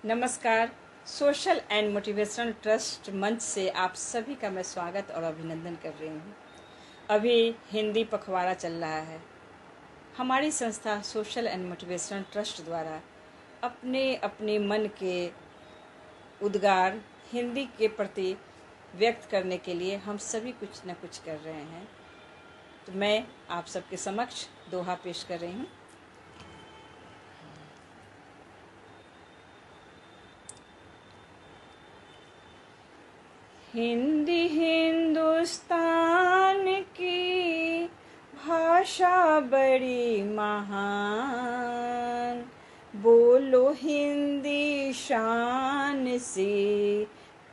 नमस्कार। Social and motivational trust मंच से आप सभी का मैं स्वागत और अभिनंदन कर रही हूँ। अभी हिंदी पखवाड़ा चल रहा है। हमारी संस्था सोशल एंड मोटिवेशनल ट्रस्ट द्वारा अपने अपने मन के उद्गार हिंदी के प्रति व्यक्त करने के लिए हम सभी कुछ न कुछ कर रहे हैं। तो मैं आप सबके समक्ष दोहा पेश कर रही हूँ। हिंदी हिंदुस्तान की भाषा बड़ी महान, बोलो हिंदी शान से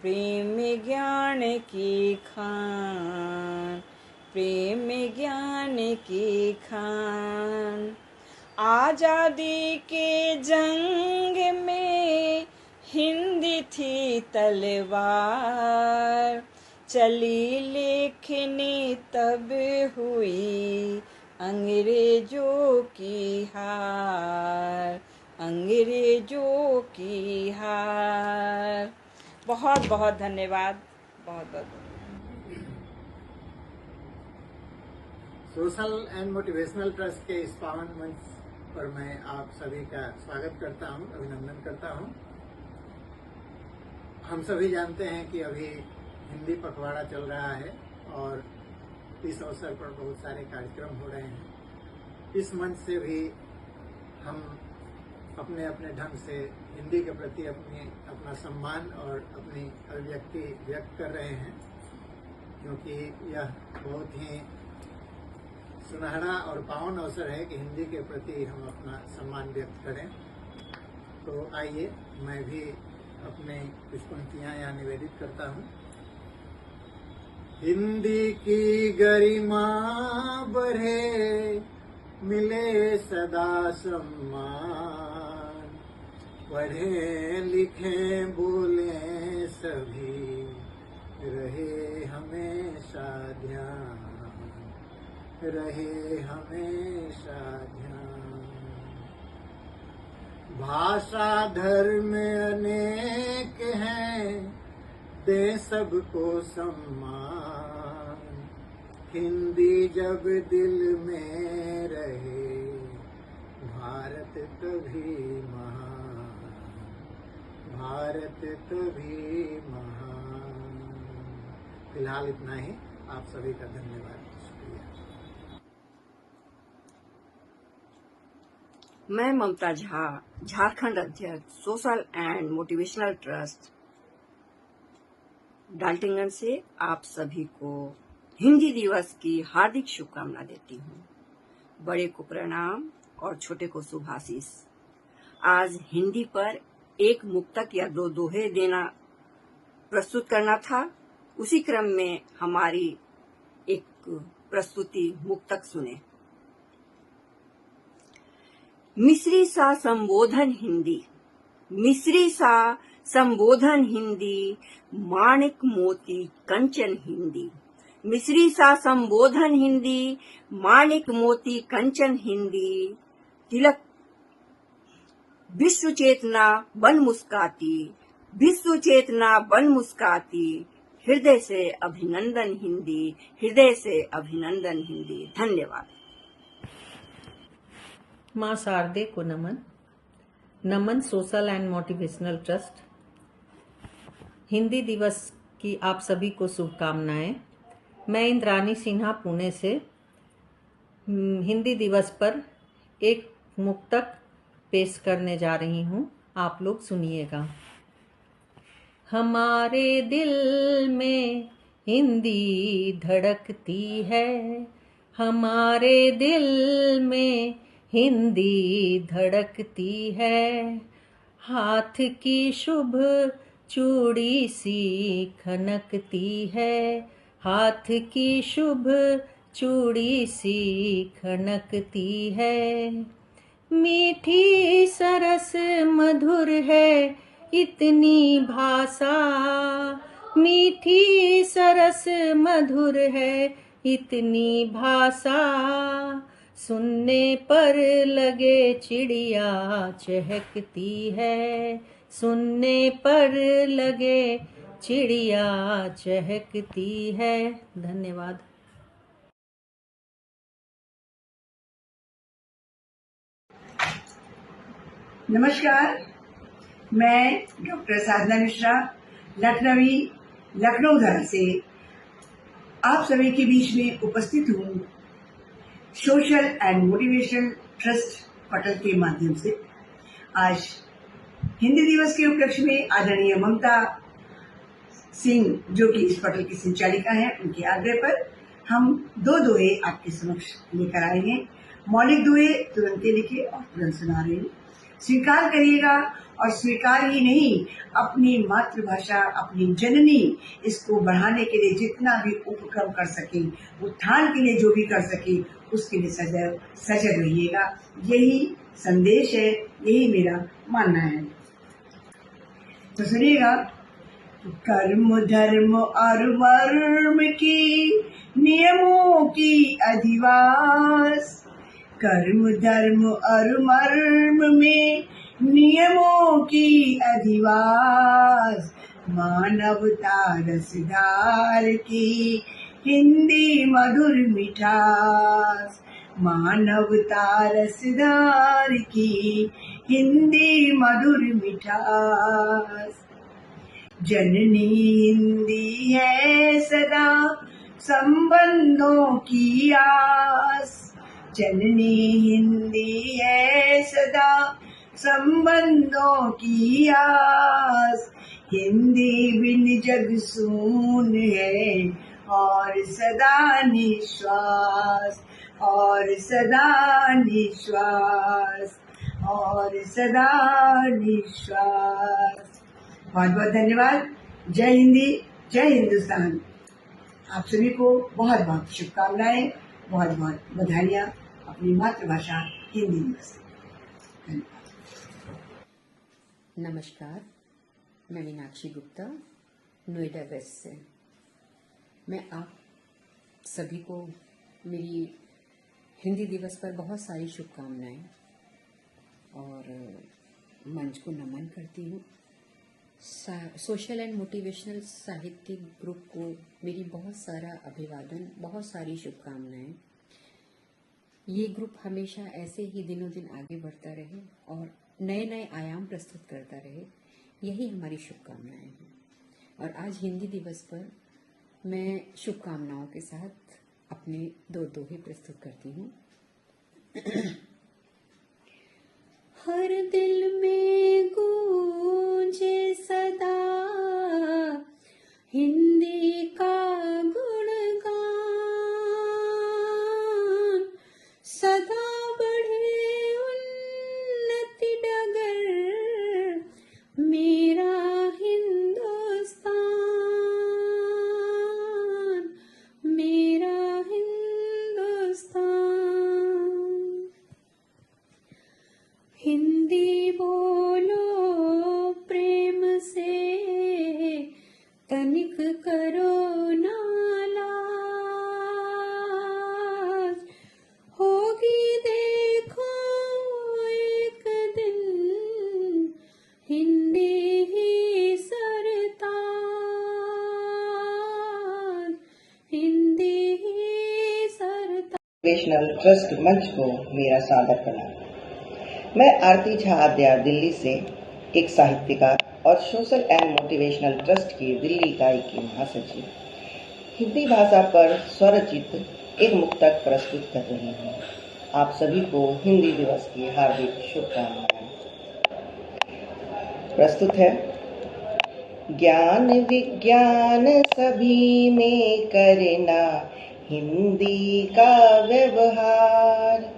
प्रेम ज्ञान की खान, प्रेम ज्ञान की खान। आजादी के जंग में हिंदी थी तलवार, चली लेखनी तब हुई अंग्रेजों की हार, अंग्रेजों की हार। बहुत बहुत धन्यवाद। बहुत बहुत सोशल एंड मोटिवेशनल ट्रस्ट के इस पावन मंच पर मैं आप सभी का स्वागत करता हूं, अभिनंदन करता हूं। हम सभी जानते हैं कि अभी हिंदी पखवाड़ा चल रहा है और इस अवसर पर बहुत सारे कार्यक्रम हो रहे हैं। इस मंच से भी हम अपने अपने ढंग से हिंदी के प्रति अपना सम्मान और अपनी अभिव्यक्ति व्यक्त कर रहे हैं, क्योंकि यह बहुत ही सुनहरा और पावन अवसर है कि हिंदी के प्रति हम अपना सम्मान व्यक्त करें। तो आइए मैं भी अपने कुछ पंक्तियां यहाँ निवेदित करता हूँ। हिंदी की गरिमा बढ़े, मिले सदा सम्मान, पढ़े लिखे बोले सभी, रहे हमेशा ध्यान, रहे हमेशा ध्यान। भाषा धर्म अनेक हैं, दे सबको सम्मान, हिंदी जब दिल में रहे, भारत तभी महान, भारत तभी महान। फिलहाल इतना ही। आप सभी का धन्यवाद, शुक्रिया। मैं ममता झा, झारखंड अध्यक्ष social and motivational trust Daltonganj से आप सभी को हिंदी दिवस की हार्दिक शुभकामना देती हूँ। बड़े को प्रणाम और छोटे को शुभाशीष। आज हिंदी पर एक मुक्तक या दो दोहे देना प्रस्तुत करना था। उसी क्रम में हमारी एक प्रस्तुति मुक्तक सुने। मिस्री सा संबोधन हिंदी, मिस्री सा संबोधन हिंदी, माणिक मोती कंचन हिंदी। मिस्री सा संबोधन हिंदी, माणिक मोती कंचन हिंदी। तिलक विश्व चेतना बन मुस्काती, विश्व चेतना बन मुस्काती। हृदय से अभिनंदन हिंदी, हृदय से अभिनंदन हिंदी। धन्यवाद। माँ शारदे को नमन। Naman social and motivational trust. Hindi Diwas की आप सभी को शुभकामनाएं। मैं इंद्रानी सिन्हा पुणे से हिंदी दिवस पर एक मुक्तक पेश करने जा रही हूँ। आप लोग सुनिएगा। हमारे दिल में हिंदी धड़कती है, हमारे दिल में हिंदी धड़कती है। हाथ की शुभ चूड़ी सी खनकती है, हाथ की शुभ चूड़ी सी खनकती है। मीठी सरस मधुर है इतनी भाषा, मीठी सरस मधुर है इतनी भाषा। सुनने पर लगे चिड़िया चहकती है, सुनने पर लगे चिड़िया चहकती है। धन्यवाद। नमस्कार, मैं डॉक्टर साधना मिश्रा लखनऊ धरा से आप सभी के बीच में उपस्थित हूँ सोशल एंड मोटिवेशन ट्रस्ट पटल के माध्यम से। आज हिंदी दिवस के उपलक्ष्य में आदरणीय ममता सिंह, जो कि इस पटल की संचालिका हैं, उनके आग्रह पर हम 2 दोहे आपके समक्ष लेकर आए हैं। मौलिक दोहे तुरंत लिखे और तुरंत सुना रहे हैं। स्वीकार करिएगा, और स्वीकार ही नहीं, अपनी मातृभाषा, अपनी जननी, इसको बढ़ाने के लिए जितना भी उपक्रम कर सके, उत्थान के लिए जो भी कर सके, उसके लिए सदैव सजग रहिएगा। यही संदेश है, यही मेरा मानना है। तो सुनिएगा। कर्म धर्म और वर्म की नियमों की अधिवास, कर्म धर्म और मर्म में नियमों की अधिवास, मानवता रसधार की हिंदी मधुर मिठास, मानवता रसधार की हिंदी मधुर मिठास। जननी हिंदी है सदा संबंधों की आस, जननी हिंदी है सदा संबंधों की आस, हिंदी बिन जग सून है और सदा निश्वास, और सदा निश्वास, और सदा निश्वास। बहुत बहुत धन्यवाद। जय हिंदी, जय हिंदुस्तान। आप सभी को बहुत बहुत शुभकामनाएं, बहुत बहुत बधाइयाँ अपनी मातृभाषा हिंदी दिवस। नमस्कार, मैं मीनाक्षी गुप्ता नोएडा वेस्ट से। मैं आप सभी को मेरी हिंदी दिवस पर बहुत सारी शुभकामनाएं और मंच को नमन करती हूँ। सोशल एंड मोटिवेशनल साहित्यिक ग्रुप को मेरी बहुत सारा अभिवादन, बहुत सारी शुभकामनाएं। ये ग्रुप हमेशा ऐसे ही दिनों दिन आगे बढ़ता रहे और नए नए आयाम प्रस्तुत करता रहे, यही हमारी शुभकामनाएं हैं। और आज हिंदी दिवस पर मैं शुभकामनाओं के साथ अपने 2 दोहे प्रस्तुत करती हूँ। हर दिल में गूंजे सदा हिंदी का गुणगान, सदा बढ़े उन्नति डगर मेरा हिंदुस्तान, मेरा हिंदुस्तान। हिंदी बोलो प्रेम से, तनिक करो ना लाज, होगी देखो एक दिन हिंदी ही सरताज, हिंदी ही सरताज। मोटिवेशनल ट्रस्ट मंच को मेरा सादर प्रणाम। मैं आरती झा आद्या दिल्ली से एक साहित्यकार और सोशल एंड मोटिवेशनल ट्रस्ट की दिल्ली इकाई की महासचिव हिंदी भाषा पर स्वरचित एक मुक्तक प्रस्तुत कर रही हूँ। आप सभी को हिंदी दिवस की हार्दिक शुभकामनाएं। प्रस्तुत है। ज्ञान विज्ञान सभी में करना हिंदी का व्यवहार,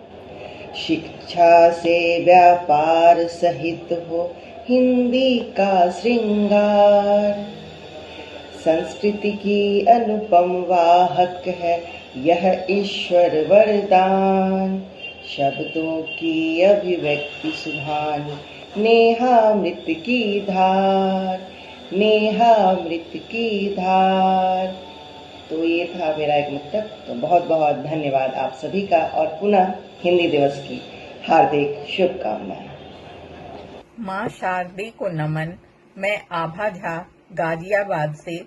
शिक्षा से व्यापार सहित हो हिंदी का श्रृंगार, संस्कृति की अनुपम वाहक है यह ईश्वर वरदान, शब्दों की अभिव्यक्ति सुधानी नेहामृत की धार, नेहामृत की धार। तो ये था मेरा एक मुक्तक। तो बहुत बहुत धन्यवाद आप सभी का और पुनः हिंदी दिवस की हार्दिक शुभकामनाएं। माँ शारदे को नमन। मैं आभा झा गाजियाबाद से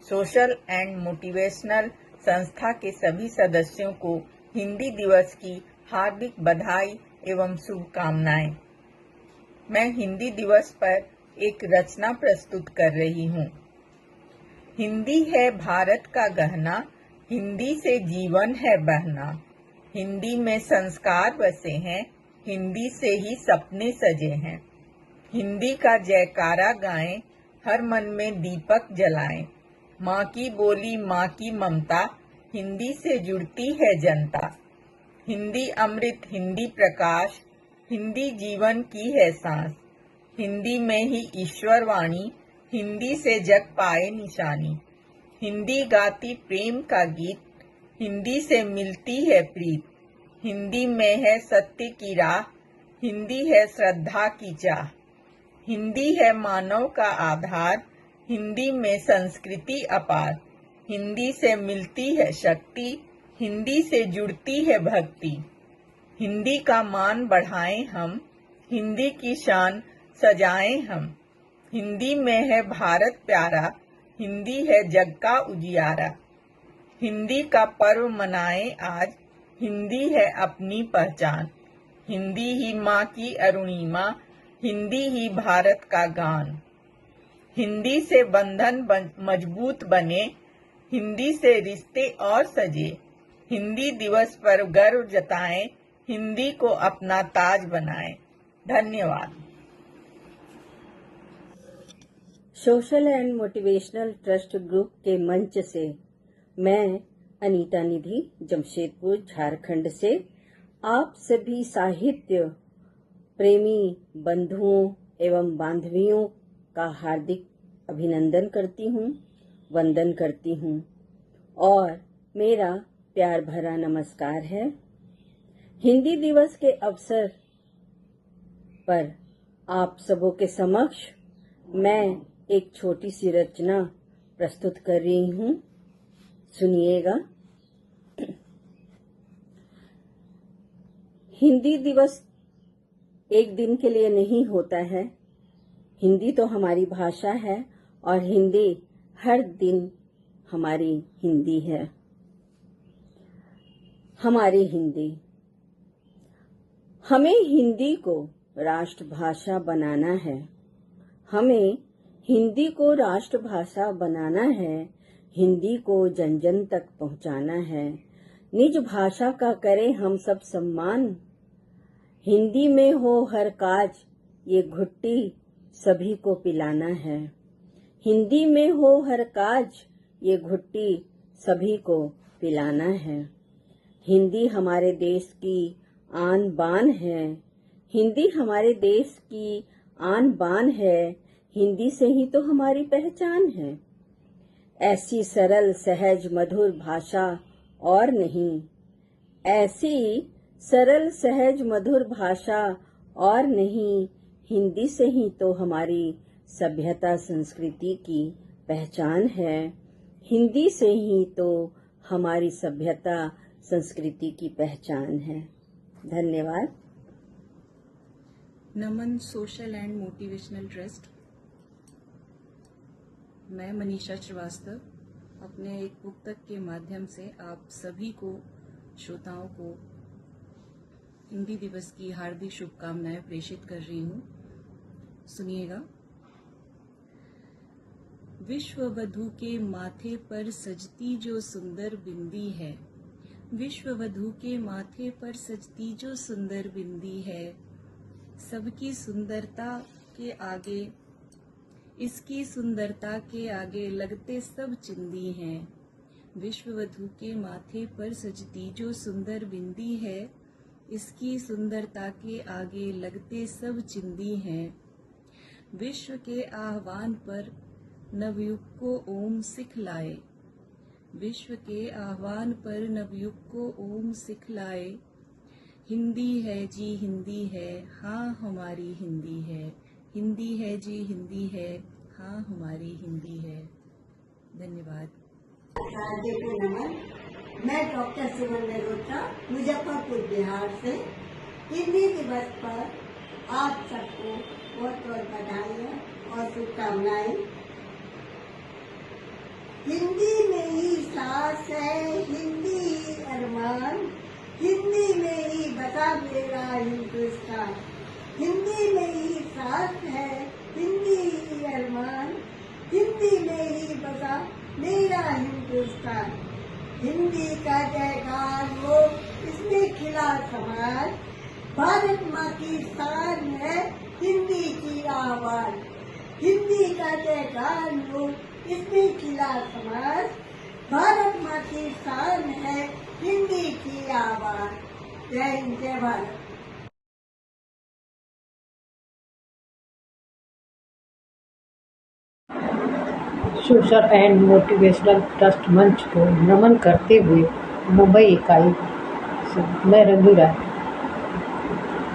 सोशल एंड मोटिवेशनल संस्था के सभी सदस्यों को हिंदी दिवस की हार्दिक बधाई एवं शुभकामनाएं। मैं हिंदी दिवस पर एक रचना प्रस्तुत कर रही हूँ। हिंदी है भारत का गहना, हिंदी से जीवन है बहना। हिंदी में संस्कार बसे हैं, हिंदी से ही सपने सजे हैं। हिंदी का जयकारा गाएं, हर मन में दीपक जलाएं। माँ की बोली माँ की ममता, हिंदी से जुड़ती है जनता। हिंदी अमृत हिंदी प्रकाश, हिंदी जीवन की है सांस। हिंदी में ही ईश्वर वाणी, हिंदी से जग पाए निशानी। हिंदी गाती प्रेम का गीत, हिंदी से मिलती है प्रीत। हिंदी में है सत्य की राह, हिंदी है श्रद्धा की चाह। हिंदी है मानव का आधार, हिंदी में संस्कृति अपार। हिंदी से मिलती है शक्ति, हिंदी से जुड़ती है भक्ति। हिंदी का मान बढ़ाएं हम, हिंदी की शान सजाएं हम। हिंदी में है भारत प्यारा, हिंदी है जग का उजियारा। हिंदी का पर्व मनाएं आज, हिंदी है अपनी पहचान। हिंदी ही माँ की अरुणिमा, हिंदी ही भारत का गान। हिंदी से बंधन मजबूत बने, हिंदी से रिश्ते और सजे। हिंदी दिवस पर गर्व जताएं, हिंदी को अपना ताज बनाएं। धन्यवाद। Social and motivational trust group के मंच से मैं अनीता निधि जमशेदपुर झारखंड से आप सभी साहित्य प्रेमी बंधुओं एवं बांधवियों का हार्दिक अभिनंदन करती हूँ, वंदन करती हूँ और मेरा प्यार भरा नमस्कार है। हिंदी दिवस के अवसर पर आप सबों के समक्ष मैं एक छोटी सी रचना प्रस्तुत कर रही हूँ, सुनिएगा। हिंदी दिवस एक दिन के लिए नहीं होता है। हिंदी तो हमारी भाषा है और हिंदी हर दिन हमारी हिंदी है। हमारी हिंदी, हमें हिंदी को राष्ट्रभाषा बनाना है। हमें हिंदी को राष्ट्रभाषा बनाना है, हिंदी को जन जन तक पहुंचाना है। निज भाषा का करें हम सब सम्मान, हिंदी में हो हर काज, ये घुट्टी सभी को पिलाना है। हिंदी में हो हर काज, ये घुट्टी सभी को पिलाना है। हिंदी हमारे देश की आन बान है, हिंदी हमारे देश की आन बान है। हिंदी से ही तो हमारी पहचान है। ऐसी सरल सहज मधुर भाषा और नहीं, ऐसी सरल सहज मधुर भाषा और नहीं। हिंदी से ही तो हमारी सभ्यता संस्कृति की पहचान है। हिंदी से ही तो हमारी सभ्यता संस्कृति की पहचान है। धन्यवाद। नमन सोशल एंड मोटिवेशनल ट्रस्ट। मैं मनीषा श्रीवास्तव अपने एक पुस्तक के माध्यम से आप सभी को, श्रोताओं को, हिंदी दिवस की हार्दिक शुभकामनाएं प्रेषित कर रही हूँ। सुनिएगा। विश्व वधू के माथे पर सजती जो सुंदर बिंदी है, विश्व वधू के माथे पर सजती जो सुंदर बिंदी है, सबकी सुंदरता के आगे, इसकी सुंदरता के आगे लगते सब चिंदी हैं। विश्व वधू के माथे पर सजती जो सुंदर बिंदी है, इसकी सुंदरता के आगे लगते सब चिंदी हैं। विश्व के आह्वान पर नवयुग को ओम सिखलाए, विश्व के आह्वान पर नवयुग को ओम सिखलाए। हिंदी है जी हिंदी है, हाँ हमारी हिंदी है। हिंदी है जी हिंदी है, हाँ हमारी हिंदी है। धन्यवाद। शारदे को नमन। मैं डॉक्टर सुमन मेहरोत्रा मुजफ्फरपुर बिहार से हिंदी दिवस पर आप सबको बहुत बहुत बधाई और शुभकामनाएं। हिंदी में ही सांस है, हिंदी ही अरमान, हिंदी में ही बसा मेरा हिंदुस्तान। हिंदी में ही सांस है, हिंदी ही अरमान, हिंदी में ही बसा मेरा हिंदुस्तान। हिंदी का जयकार हो, इसमें खिला समाज, भारत माँ की शान है हिंदी की आवाज। हिंदी का जयकार हो, इसमें खिला समाज, भारत माँ की शान है हिंदी की आवाज। जय हिंद, जय Bharat. Social and motivational trust मंच को नमन करते हुए मुंबई इकाई से मैं रंजू राय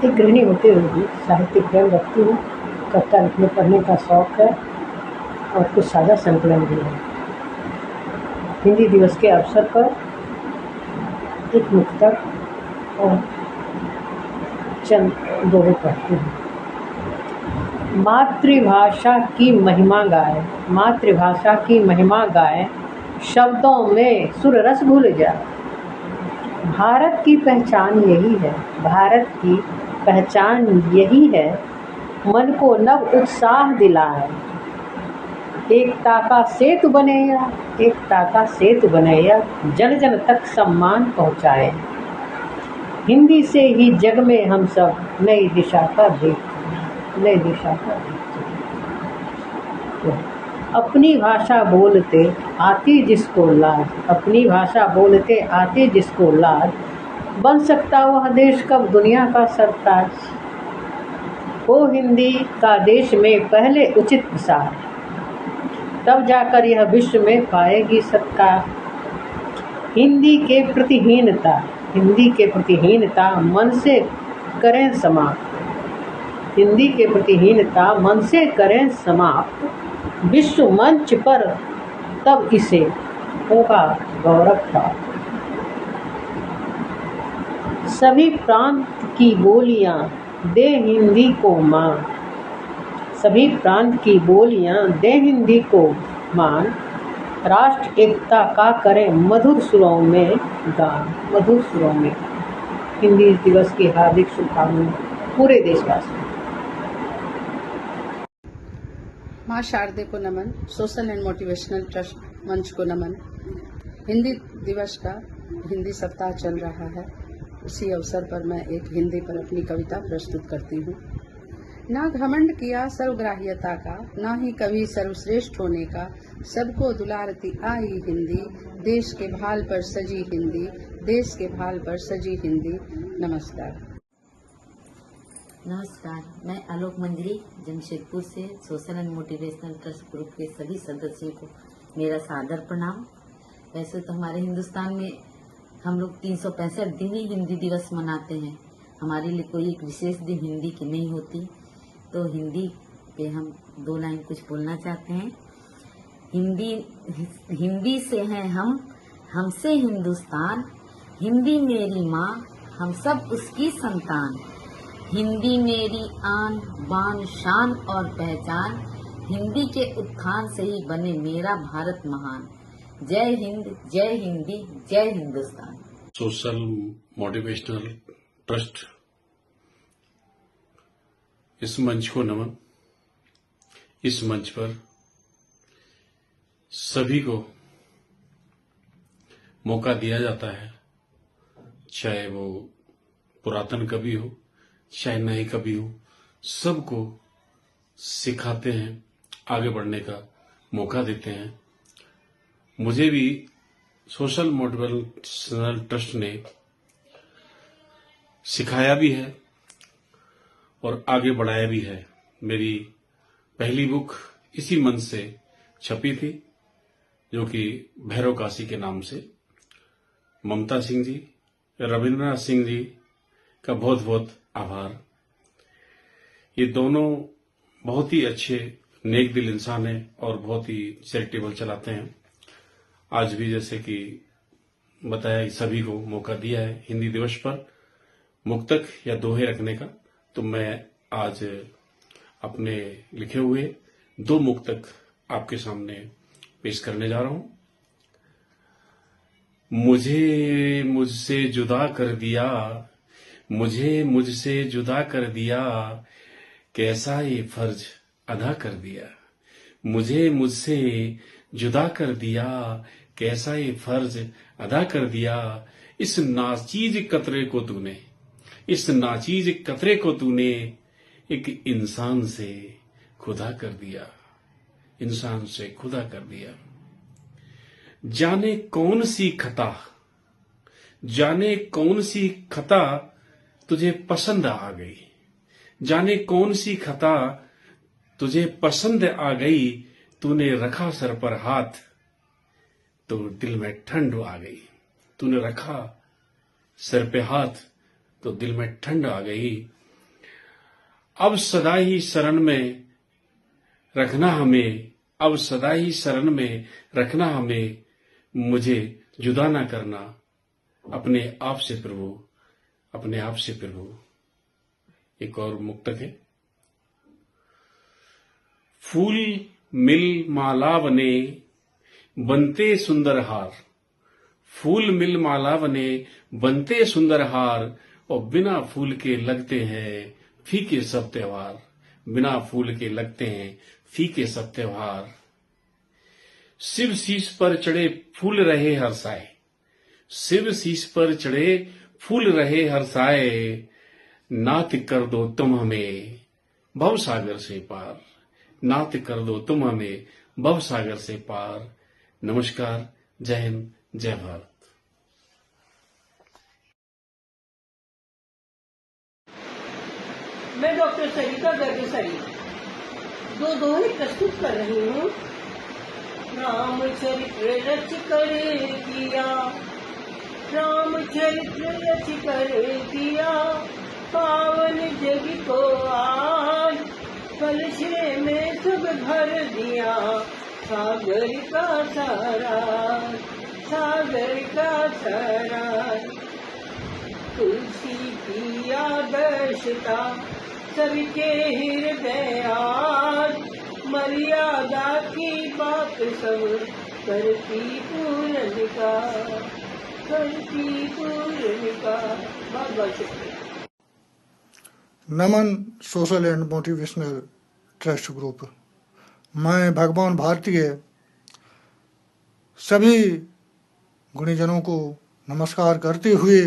एक गृहिणी होते हुए भी साहित्यिक प्रेम रखती हूँ। कविता लिखने पढ़ने का शौक है और कुछ साझा संकलन भी है। हिंदी दिवस के अवसर पर एक मुक्तक और चंद दोहे पढ़ती हूँ। मातृभाषा की महिमा गाए, मातृभाषा की महिमा गाए, शब्दों में सुर रस भूल जाए। भारत की पहचान यही है, भारत की पहचान यही है, मन को नव उत्साह दिलाए। एकता का सेतु बनेया, एकता का सेतु बनेया, जन जन तक सम्मान पहुँचाए। हिंदी से ही जग में हम सब नई दिशा का देखते, नई दिशा का देखते। अपनी भाषा बोलते आती जिसको लाज, अपनी भाषा बोलते आती जिसको लाज, बन सकता वह देश कब दुनिया का सरताज। हो हिंदी का देश में पहले उचित प्रसार, तब जाकर यह विश्व में पाएगी सत्कार। हिंदी के प्रतिहीनता, हिंदी के प्रतिहीनता मन से करें समाप्त, हिंदी के प्रतिहीनता मन से करें समाप्त। विश्व मंच पर तब इसे होगा गौरव प्राप्त। सभी प्रांत की बोलियां दे हिंदी को मान, सभी प्रांत की बोलियां दे हिंदी को मान। राष्ट्र एकता का करें मधुर सुरों में गान, मधुर सुरों में। हिंदी दिवस की हार्दिक शुभकामनाएं पूरे देशवासियों। माँ शारदे को नमन, सोशल एंड मोटिवेशनल ट्रस्ट मंच को नमन। हिंदी दिवस का हिंदी सप्ताह चल रहा है, उसी अवसर पर मैं एक हिंदी पर अपनी कविता प्रस्तुत करती हूँ। ना घमंड किया सर्वग्राह्यता का, ना ही कभी सर्वश्रेष्ठ होने का, सबको दुलारती आई हिंदी, देश के भाल पर सजी हिंदी, देश के भाल पर सजी हिंदी। नमस्कार। नमस्कार, मैं आलोक मंजरी जमशेदपुर से social and motivational trust group के सभी सदस्यों को मेरा सादर प्रणाम। वैसे तो हमारे हिंदुस्तान में हम लोग 365 दिन ही हिंदी दिवस मनाते हैं। हमारे लिए कोई एक विशेष दिन हिंदी की नहीं होती, तो हिंदी पे हम 2 लाइन कुछ बोलना चाहते हैं। हिंदी से हैं हम, हमसे हिंदुस्तान, हिंदी मेरी माँ, हम सब उसकी संतान। हिंदी मेरी आन बान शान और पहचान, हिंदी के उत्थान से ही बने मेरा भारत महान। जय हिंद, जय हिंदी, जय हिंदुस्तान। सोशल मोटिवेशनल ट्रस्ट इस मंच को नमन। इस मंच पर सभी को मौका दिया जाता है, चाहे वो पुरातन कवि हो चाहे नए कवि हो, सबको सिखाते हैं, आगे बढ़ने का मौका देते हैं। मुझे भी सोशल मोटिवेशनल ट्रस्ट ने सिखाया भी है और आगे बढ़ाया भी है। मेरी पहली बुक इसी मंच से छपी थी, जो कि भैरव काशी के नाम से। ममता सिंह जी, रविंद्रनाथ सिंह जी का बहुत बहुत आभार। ये दोनों बहुत ही अच्छे नेक दिल इंसान हैं और बहुत ही चैरिटेबल चलाते हैं। आज भी जैसे कि बताया, सभी को मौका दिया है हिंदी दिवस पर मुक्तक या दोहे रखने का, तो मैं आज अपने लिखे हुए 2 मुक्तक आपके सामने पेश करने जा रहा हूं। मुझे मुझसे जुदा कर दिया, मुझे मुझसे जुदा कर दिया, कैसा ये फर्ज अदा कर दिया। मुझे मुझसे जुदा कर दिया, कैसा ये फर्ज अदा कर दिया। इस नाचीज कतरे को तूने, इस नाचीज कतरे को तूने एक इंसान से खुदा कर दिया, इंसान से खुदा कर दिया। जाने कौन सी खता, जाने कौन सी खता तुझे पसंद आ गई, जाने कौन सी खता तुझे पसंद आ गई। तूने रखा सर पर हाथ तो दिल में ठंड आ गई, तूने रखा सर पे हाथ तो दिल में ठंड आ गई। अब सदा ही शरण में रखना हमें, अब सदा ही शरण में रखना हमें, मुझे जुदा ना करना अपने आप से प्रभु, अपने आप से प्रभु। एक और मुक्तक है। फूल मिल माला बने बनते सुंदर हार, फूल मिल माला बने बनते सुंदर हार, और बिना फूल के लगते हैं फीके सब त्योहार, बिना फूल के लगते हैं फीके सब त्योहार। शिव शीश पर चढ़े फूल रहे हर्षाए, शिव शीश पर चढ़े फूल रहे हर्षाए, नात कर दो तुम हमें भव सागर से पार, नात कर दो तुम हमें भव सागर से पार। नमस्कार, जय हिंद, जय भारत। मैं डॉक्टर सरिता गर्गसरी दो दोहे प्रस्तुत कर रही हूँ। रामचरित्र रच कर किया, रामचरित्र रच कर किया, पावन जग को आज कलशे में सब भर दिया। सागर का सारा, सागर का सारा, तुलसी की आदर्शता सबके हृदय आज, मर्यादा की बात सब करती पूर्णिका, करती पूर्णिका। बहुत बहुत शुक्रिया। Naman social and motivational trust group. मैं भगवान भारतीय सभी गुणीजनों को नमस्कार करते हुए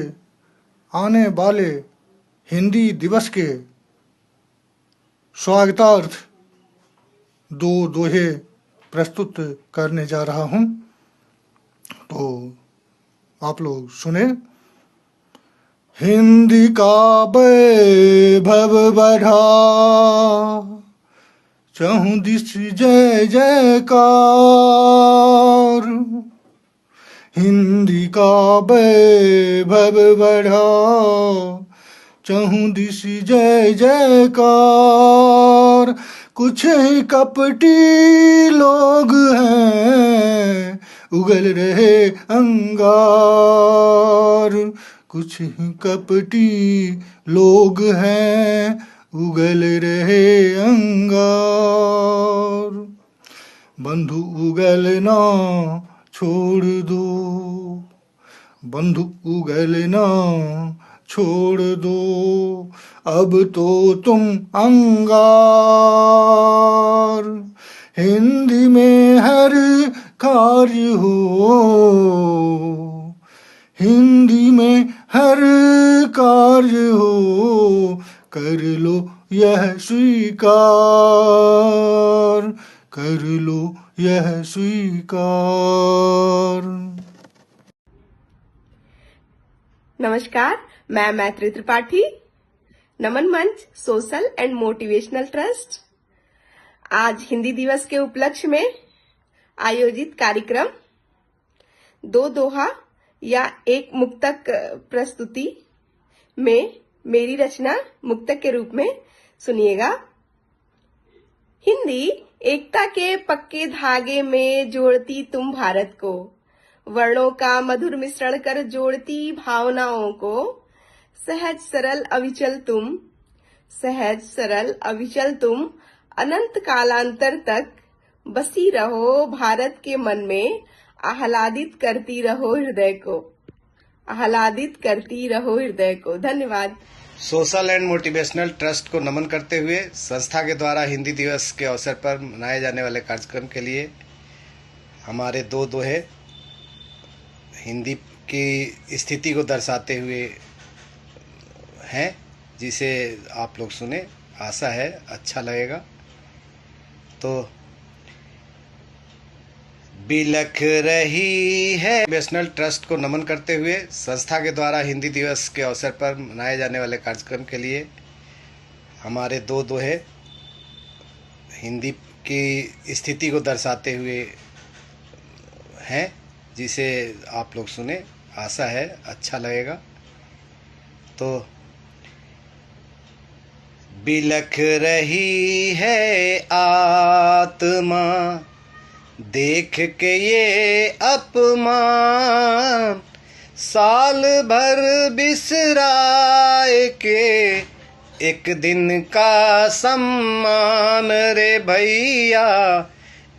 आने वाले हिंदी दिवस के स्वागतार्थ 2 दोहे प्रस्तुत करने जा रहा हूं, तो आप लोग सुने। हिंदी का वैभव बढ़ा, चहुं दिश जय जयकार, हिंदी का वैभव बढ़ा, चहुं दिश जय जयकार। कुछ ही कपटी लोग हैं उगल रहे अंगार, कुछ ही कपटी लोग हैं उगल रहे अंगार। बंधु उगलना छोड़ दो, बंधु उगलना छोड़ दो, अब तो तुम अंगार। हिंदी में हर कार्य हो, हिंदी में हर कार्य हो, कर लो यह स्वीकार, कर लो यह स्वीकार। नमस्कार, मैं मैत्री त्रिपाठी, नमन मंच सोशल एंड मोटिवेशनल ट्रस्ट। आज हिंदी दिवस के उपलक्ष्य में आयोजित कार्यक्रम 2 दोहा या एक मुक्तक प्रस्तुति में मेरी रचना मुक्तक के रूप में सुनिएगा। हिंदी एकता के पक्के धागे में जोड़ती तुम भारत को, वर्णों का मधुर मिश्रण कर जोड़ती भावनाओं को, सहज सरल अविचल तुम सहज सरल अविचल तुम अनंत कालांतर तक बसी रहो भारत के मन में, आह्लादित करती रहो हृदय को, आह्लादित करती रहो हृदय को। धन्यवाद। सोशल एंड मोटिवेशनल ट्रस्ट को नमन करते हुए संस्था के द्वारा हिंदी दिवस के अवसर पर मनाए जाने वाले कार्यक्रम के लिए हमारे दो दोहे हिंदी की स्थिति को दर्शाते हुए हैं, जिसे आप लोग सुने, आशा है अच्छा लगेगा। तो बिलख रही है नेशनल ट्रस्ट को नमन करते हुए संस्था के द्वारा हिंदी दिवस के अवसर पर मनाए जाने वाले कार्यक्रम के लिए हमारे दो दोहे हिंदी की स्थिति को दर्शाते हुए हैं, जिसे आप लोग सुने, आशा है अच्छा लगेगा। तो बिलख रही है आत्मा देख के ये अपमान, साल भर बिसराए के एक दिन का सम्मान रे भैया,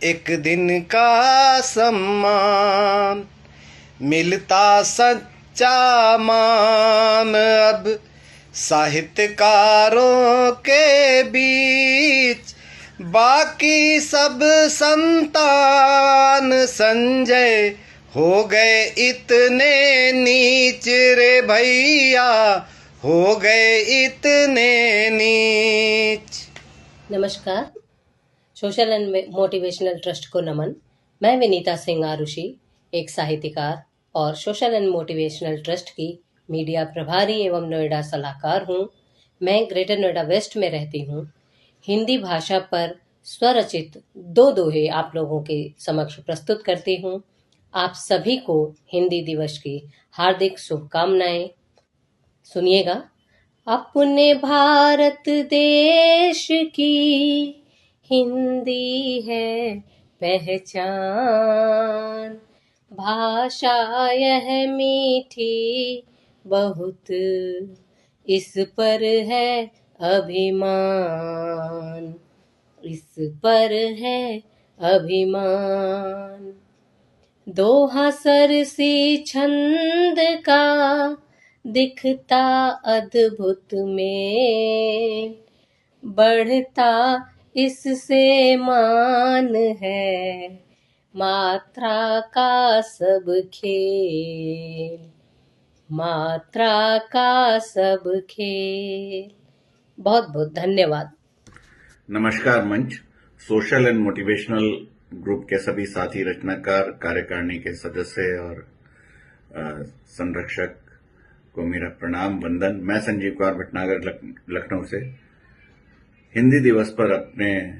एक दिन का सम्मान। मिलता सच्चा मान अब साहित्यकारों के बीच, बाकी सब संतान संजय हो गए इतने नीच रे भैया, हो गए इतने नीच। नमस्कार, सोशल एंड मोटिवेशनल ट्रस्ट को नमन। मैं विनीता सिंह आरुषि, एक साहित्यकार और सोशल एंड मोटिवेशनल ट्रस्ट की मीडिया प्रभारी एवं नोएडा सलाहकार हूँ। मैं ग्रेटर नोएडा वेस्ट में रहती हूँ। हिंदी भाषा पर स्वरचित दो दोहे आप लोगों के समक्ष प्रस्तुत करती हूँ। आप सभी को हिंदी दिवस की हार्दिक शुभकामनाएं। सुनिएगा। अपने भारत देश की हिंदी है पहचान, भाषा यह मीठी बहुत, इस पर है अभिमान, इस पर है अभिमान। दोहा सरसी छंद का दिखता अद्भुत में, बढ़ता इससे मान है, मात्रा का सब खेल, मात्रा का सब खेल। बहुत बहुत धन्यवाद। नमस्कार मंच, सोशल एंड मोटिवेशनल ग्रुप के सभी साथी, रचनाकार, कार्यकारिणी के सदस्य और संरक्षक को मेरा प्रणाम, वंदन। मैं संजीव कुमार भटनागर लखनऊ से हिंदी दिवस पर अपने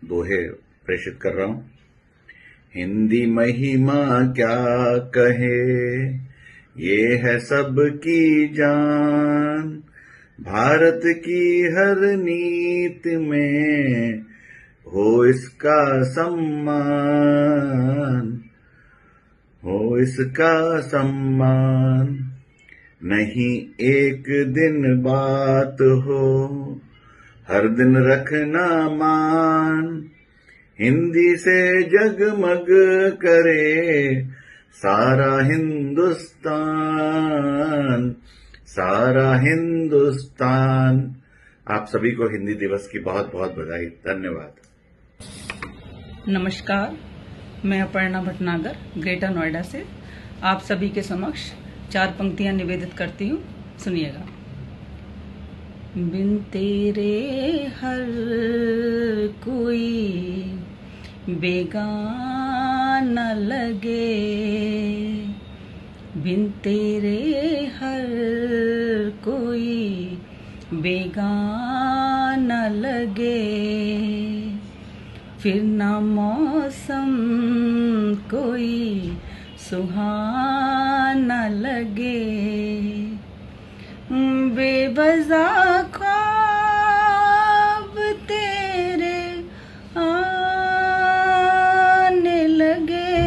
दोहे प्रेषित कर रहा हूं। हिंदी महिमा क्या कहे, ये है सबकी जान, भारत की हर नीत में हो इसका सम्मान, हो इसका सम्मान। नहीं एक दिन बात हो, हर दिन रखना मान, हिंदी से जगमग करे सारा हिंदुस्तान, सारा हिंदुस्तान। आप सभी को हिंदी दिवस की बहुत बहुत बधाई। धन्यवाद। नमस्कार, मैं अपर्णा भटनागर ग्रेटर नोएडा से आप सभी के समक्ष 4 पंक्तियां निवेदित करती हूँ। सुनिएगा। बिन तेरे हर कोई बेगाना लगे, बिन तेरे हर कोई बेगाना लगे, फिर ना मौसम कोई सुहाना लगे, बेवजह ख्वाब तेरे आने लगे,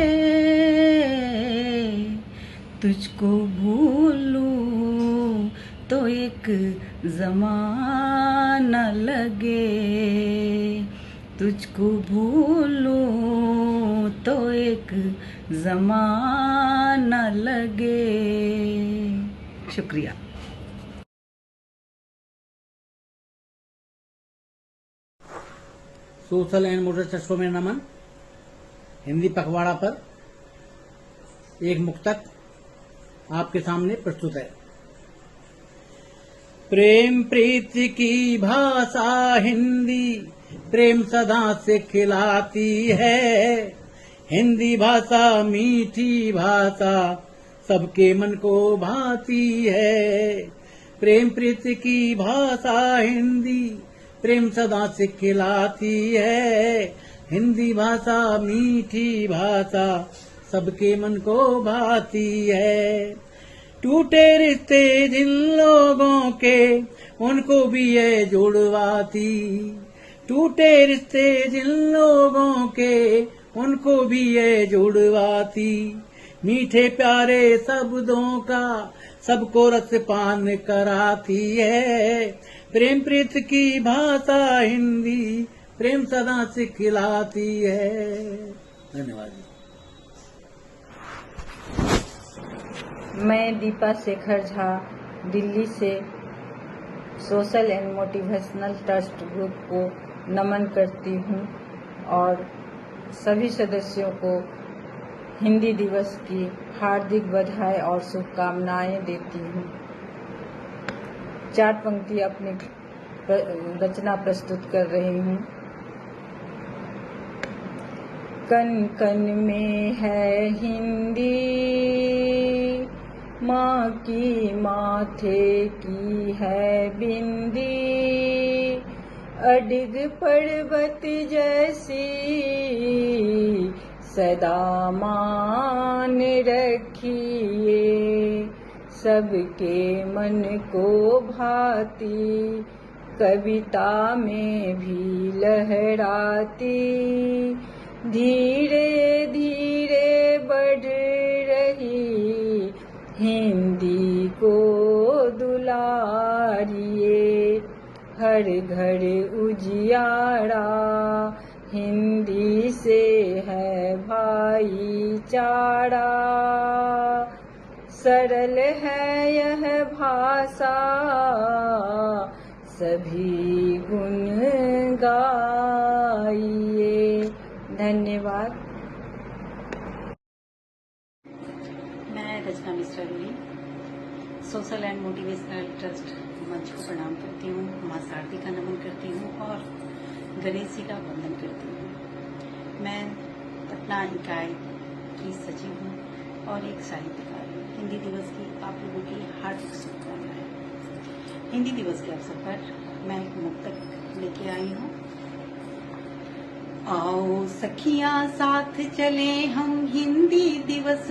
तुझको भूलूं तो एक ज़माना तुझको भूलूं तो एक जमाना लगे। शुक्रिया। सोशल एंड मोटिवेशनल ट्रस्ट को मेरा नमन। हिंदी पखवाड़ा पर एक मुक्तक आपके सामने प्रस्तुत है। प्रेम प्रीति की भाषा हिंदी, प्रेम सदा से खिलाती है। हिंदी भाषा मीठी भाषा, सबके मन को भाती है। प्रेम प्रीति की भाषा हिंदी, प्रेम सदा से खिलाती है। हिंदी भाषा मीठी भाषा, सबके मन को भाती है। टूटे रिश्ते जिन लोगों के, उनको भी ये जुड़वाती। टूटे रिश्ते जिन लोगों के, उनको भी ये जुड़वाती। मीठे प्यारे शब्दों का सबको रसपान कराती है। प्रेम प्रीत की भाषा हिंदी, प्रेम सदा से खिलाती है। धन्यवाद। मैं दीपा शेखर झा दिल्ली से social and motivational trust group को नमन करती हूँ और सभी सदस्यों को हिंदी दिवस की हार्दिक बधाई और शुभकामनाएं देती हूँ। 4 पंक्ति अपनी रचना प्रस्तुत कर रही हूँ। कन कन में है हिंदी, माँ की माथे की है बिंदी। अडिग पर्वत जैसी सदा मान रखिए। सबके मन को भाती, कविता में भी लहराती। धीरे धीरे बढ़ रही हिंदी को दुलारिए। हर घर उजियारा हिंदी से है भाईचारा। सरल है यह भाषा, सभी गुण गाइए। धन्यवाद। मैं Rachna Mishra Roohi social and motivational trust मंच को प्रणाम करती हूँ, माँ शारदी का नमन करती हूँ और गणेश जी का वंदन करती हूँ। मैं पटना इकाई की सचिव हूँ और एक साहित्यकार हूँ। हिंदी दिवस की आप लोगों की हार्दिक शुभकामनाएं। हिंदी दिवस के अवसर पर मैं एक मुक्तक लेके आई हूँ। आओ सखियाँ साथ चले हम हिंदी दिवस